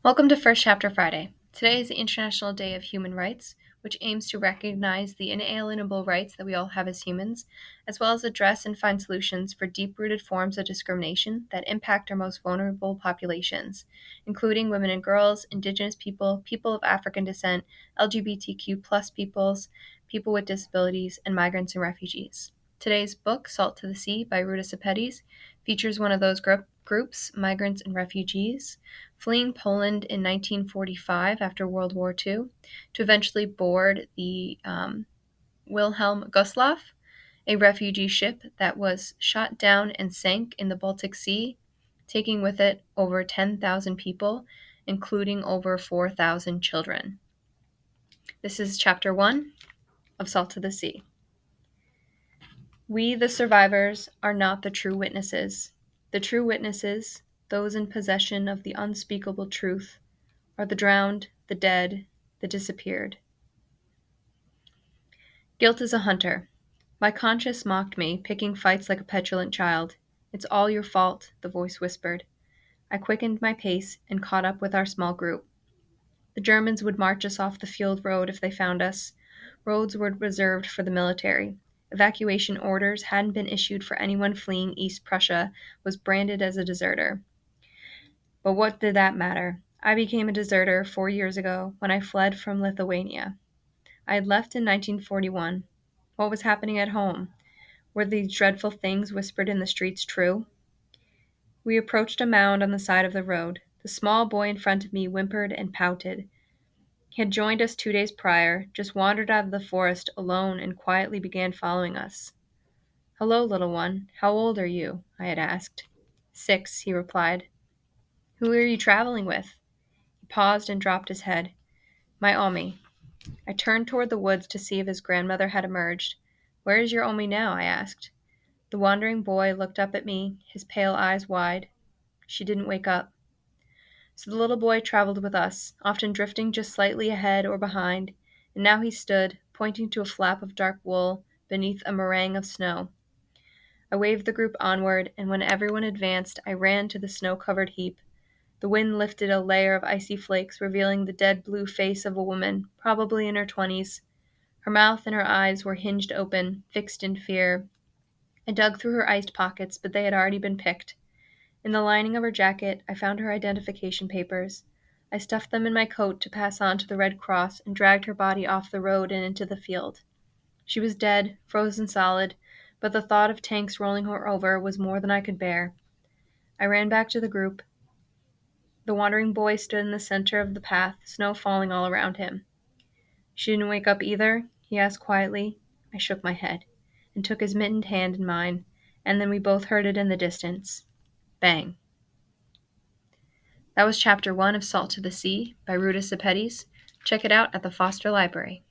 Welcome to First Chapter Friday. Today is the International Day of Human Rights, which aims to recognize the inalienable rights that we all have as humans, as well as address and find solutions for deep-rooted forms of discrimination that impact our most vulnerable populations, including women and girls, Indigenous people, people of African descent, LGBTQ+ peoples, people with disabilities, and migrants and refugees. Today's book, Salt to the Sea by Ruta Sepetys, features one of those groups, migrants and refugees, fleeing Poland in 1945 after World War II to eventually board the Wilhelm Gustloff, a refugee ship that was shot down and sank in the Baltic Sea, taking with it over 10,000 people, including over 4,000 children. This is Chapter 1 of Salt to the Sea. We, the survivors, are not the true witnesses. The true witnesses, those in possession of the unspeakable truth, are the drowned, the dead, the disappeared. Guilt is a hunter. My conscience mocked me, picking fights like a petulant child. It's all your fault, the voice whispered. I quickened my pace and caught up with our small group. The Germans would march us off the field road if they found us. Roads were reserved for the military. Evacuation orders hadn't been issued for anyone fleeing East Prussia was branded as a deserter. But what did that matter? I became a deserter 4 years ago when I fled from Lithuania. I had left in 1941. What was happening at home? Were these dreadful things whispered in the streets true? We approached a mound on the side of the road. The small boy in front of me whimpered and pouted. He had joined us 2 days prior, just wandered out of the forest alone and quietly began following us. Hello, little one. How old are you? I had asked. 6, he replied. Who are you traveling with? He paused and dropped his head. My Omi. I turned toward the woods to see if his grandmother had emerged. Where is your Omi now? I asked. The wandering boy looked up at me, his pale eyes wide. She didn't wake up. So the little boy traveled with us, often drifting just slightly ahead or behind, and now he stood, pointing to a flap of dark wool beneath a meringue of snow. I waved the group onward, and when everyone advanced, I ran to the snow-covered heap. The wind lifted a layer of icy flakes, revealing the dead blue face of a woman, probably in her 20s. Her mouth and her eyes were hinged open, fixed in fear. I dug through her iced pockets, but they had already been picked. In the lining of her jacket, I found her identification papers. I stuffed them in my coat to pass on to the Red Cross and dragged her body off the road and into the field. She was dead, frozen solid, but the thought of tanks rolling her over was more than I could bear. I ran back to the group. The wandering boy stood in the center of the path, snow falling all around him. She didn't wake up either? He asked quietly. I shook my head and took his mittened hand in mine, and then we both heard it in the distance. Bang. That was Chapter 1 of Salt to the Sea by Ruta Sepetys. Check it out at the Foster Library.